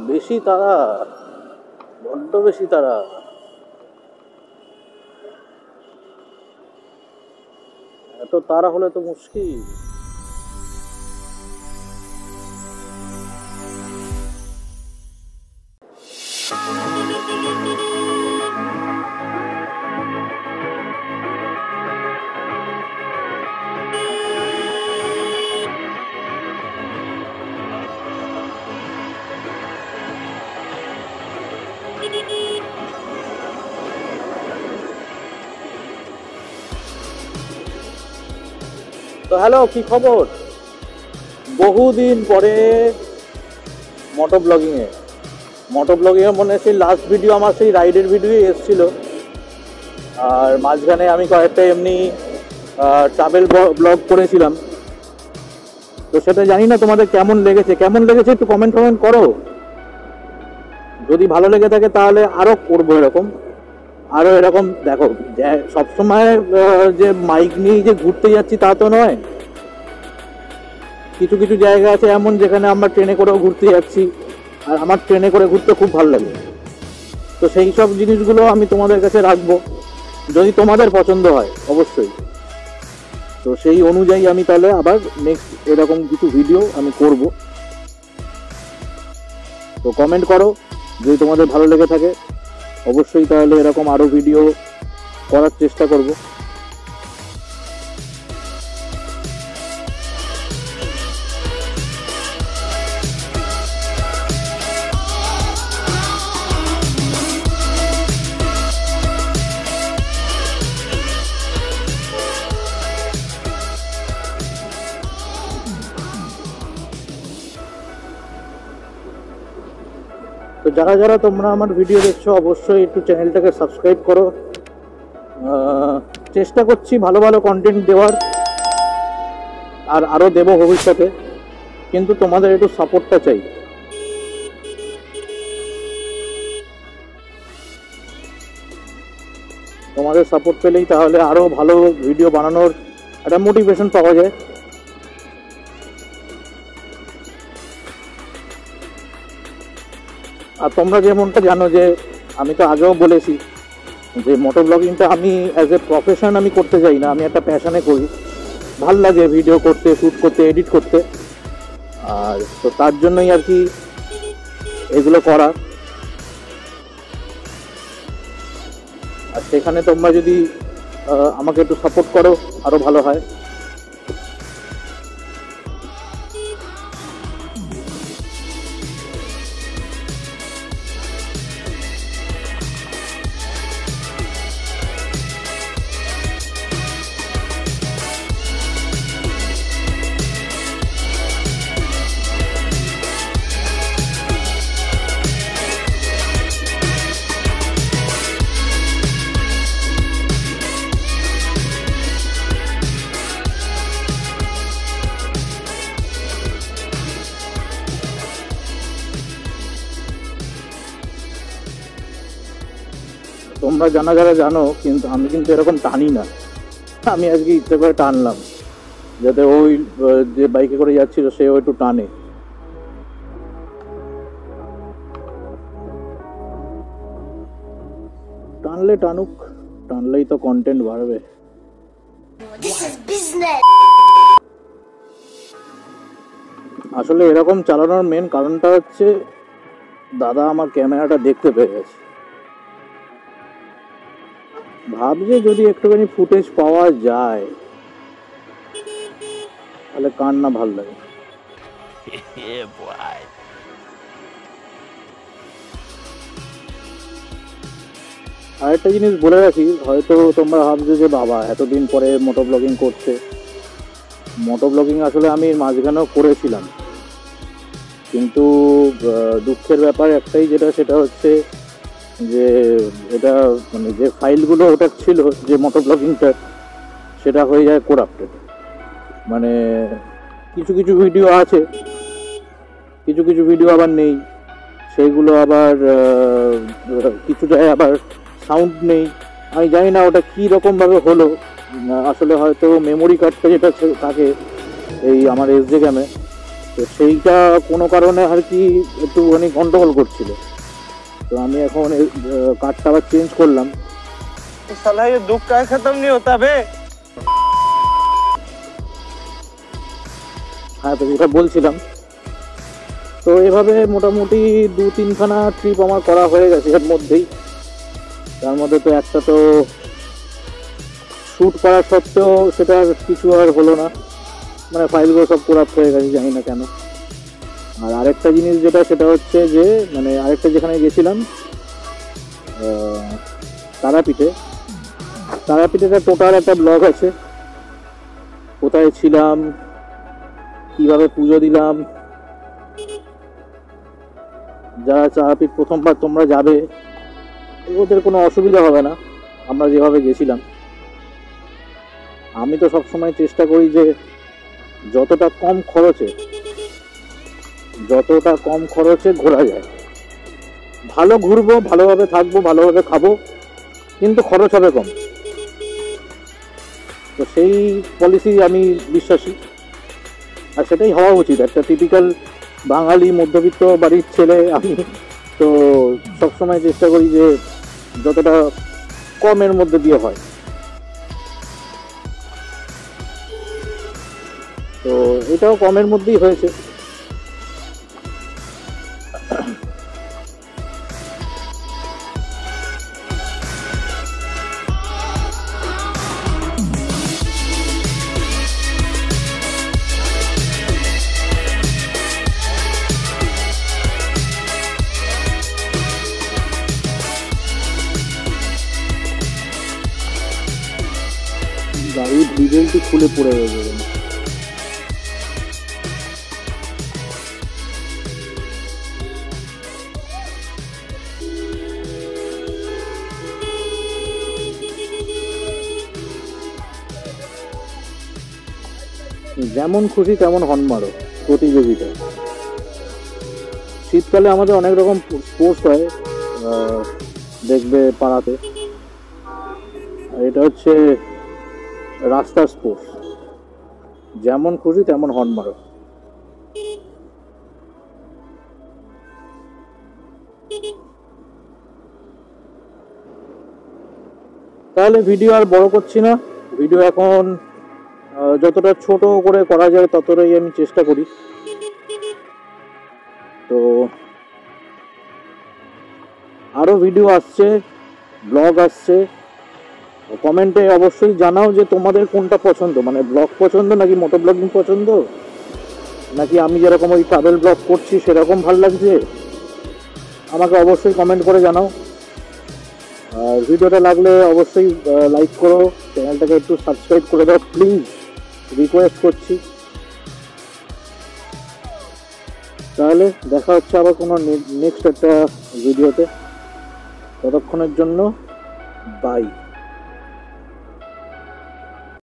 বেশি তারা, বড্ড বেশি তারা। এত তারা হলে তো মুশকিল। তো হ্যালো, কি খবর? বহুদিন পরে মোটো ব্লগিংয়ে মনে সেই লাস্ট ভিডিও আমার সেই রাইডের ভিডিও এসেছিল। আর মাঝখানে আমি কয়েকটা এমনি ট্রাভেল ব্লগ করেছিলাম। তো সেটা জানি না তোমাদের কেমন লেগেছে একটু কমেন্ট করো। যদি ভালো লেগে থাকে তাহলে আরও করবো এরকম। দেখো, সবসময় যে মাইক নিয়ে যে ঘুরতে যাচ্ছি তা তো নয়। কিছু কিছু জায়গা আছে এমন যেখানে আমরা ট্রেনে করেও ঘুরতে যাচ্ছি, আর আমার ট্রেনে করে ঘুরতে খুব ভালো লাগে। তো সেই সব জিনিসগুলো আমি তোমাদের কাছে রাখবো, যদি তোমাদের পছন্দ হয় অবশ্যই। তো সেই অনুযায়ী আমি তাহলে আবার নেক্সট এরকম কিছু ভিডিও আমি করব। তো কমেন্ট করো যদি তোমাদের ভালো লেগে থাকে, অবশ্যই তাহলে এরকম আরও ভিডিও করার চেষ্টা করব। তো যারা যারা তোমরা আমার ভিডিও দেখছো অবশ্যই একটু চ্যানেলটাকে সাবস্ক্রাইব করো। চেষ্টা করছি ভালো ভালো কন্টেন্ট দেওয়ার, আর আরও দেবো ভবিষ্যতে, কিন্তু তোমাদের একটু সাপোর্টটা চাই। তোমাদের সাপোর্ট পেলেই তাহলে আরও ভালো ভিডিও বানানোর একটা মোটিভেশন পাওয়া যায়। আর তোমরা যেমনটা জানো যে আমি তো আগেও বলেছি যে মোটো ব্লগিংটা আমি অ্যাজ এ প্রফেশন আমি করতে চাই না, আমি একটা প্যাশনে করি। ভাল লাগে ভিডিও করতে, শ্যুট করতে, এডিট করতে। আর তো তার জন্যই আর কি এগুলো করা। আর সেখানে তোমরা যদি আমাকে একটু সাপোর্ট করো আরও ভালো হয়। তোমরা যারা জানো, কিন্তু আমি কিন্তু এরকম টানি না। আমি আজকে ইচ্ছে করে টানলাম যাতে ওই যে বাইকে করে যাচ্ছিল সেও একটু টানে। টানলে টানুক, টানলেই তো কন্টেন্ট বাড়বে। আসলে এরকম চালানোর মেন কারণটা হচ্ছে দাদা আমার ক্যামেরাটা দেখতে পেয়ে গেছে, ভাবছে যদি একটুখানি ফুটেজ পাওয়া যায় তাহলে কার না ভালো লাগে। আরেকটা জিনিস বলে রাখি, হয়তো তোমরা ভাবছো যে বাবা এতদিন পরে মোটো ব্লগিং করছে। মোটো ব্লগিং আসলে আমি মাঝখানেও করেছিলাম, কিন্তু দুঃখের ব্যাপার একটাই, সেটা হচ্ছে যে এটা মানে যে ফাইলগুলো ওটা ছিল যে মোটো ব্লগিংটা, সেটা হয়ে যায় করাপ্টেড। মানে কিছু কিছু ভিডিও আছে, কিছু কিছু ভিডিও আবার নেই। সেইগুলো আবার কিছুটায় আবার সাউন্ড নেই। আমি জানি না ওটা কী রকমভাবে হলো। আসলে হয়তো মেমোরি কার্ডটা যেটা থাকে এই আমার এসডি ক্যামে, তো সেইটা কোনো কারণে আর কি একটুখানি গন্ডগোল করছিল। তো আমি এখন কার্ডটা আবার চেঞ্জ করলাম। साला ये दुख का खत्म नहीं होता बे। হ্যাঁ, তো যেটা বলছিলাম, তো এভাবে মোটামুটি 2-3খানা ট্রিপ আমার করা হয়ে গেছে এর মধ্যেই। তার মধ্যে তো একটা তো শ্যুট করা সত্ত্বেও সেটা কিছু আর হলো না, মানে ফাইলগুলো সব করাপ্ট হয়ে গেছে, জানি না কেন। আর আরেকটা জিনিস যেটা, সেটা হচ্ছে যে মানে আরেকটা যেখানে গেছিলাম তারাপীঠে একটা টোটাল একটা ব্লগ আছে, কোথায় ছিলাম, কিভাবে পুজো দিলাম। যারা তারাপীঠ প্রথমবার তোমরা যাবে, ওদের কোনো অসুবিধা হবে না আমরা যেভাবে গেছিলাম। আমি তো সবসময় চেষ্টা করি যে যতটা কম খরচে ঘোরা যায়। ভালো ঘুরবো, ভালোভাবে থাকবো, ভালোভাবে খাবো, কিন্তু খরচ হবে কম। তো সেই পলিসি আমি বিশ্বাসী, আর সেটাই হওয়া উচিত। একটা টিপিক্যাল বাঙালি মধ্যবিত্ত বাড়ির ছেলে আমি, তো সবসময় চেষ্টা করি যে যতটা কমের মধ্যে দিয়ে হয়। তো এটাও কমের মধ্যেই হয়েছে। গাড়ির ডিজেলটি খুলে পড়ে গেছে। যেমন খুশি তেমন হর্ন মারো প্রতিযোগিতা। শীতকালে আমাদের অনেক রকম স্পোর্টস হয়, দেখবে পাড়াতে। এটা হচ্ছে রাস্তার স্পোর্টস, যেমন খুশি তেমন হর্ন মারো। তাহলে ভিডিও আর বড় করছি না, ভিডিও এখন যতটা ছোট করে করা যায় ততটাই আমি চেষ্টা করি। তো আরও ভিডিও আসছে, ব্লগ আসছে। কমেন্টে অবশ্যই জানাও যে তোমাদের কোনটা পছন্দ, মানে ব্লগ পছন্দ নাকি মোটো ব্লগিং পছন্দ, নাকি আমি যেরকম ওই ট্রাভেল ব্লগ করছি সেরকম ভালো লাগছে। আমাকে অবশ্যই কমেন্ট করে জানাও। আর ভিডিওটা লাগলে অবশ্যই লাইক করো, চ্যানেলটাকে একটু সাবস্ক্রাইব করে দাও প্লিজ, রিকোয়েস্ট করছি। তাহলে দেখা হচ্ছে আবার কোনো নেক্সট একটা ভিডিওতে। ততক্ষণের জন্য বাই।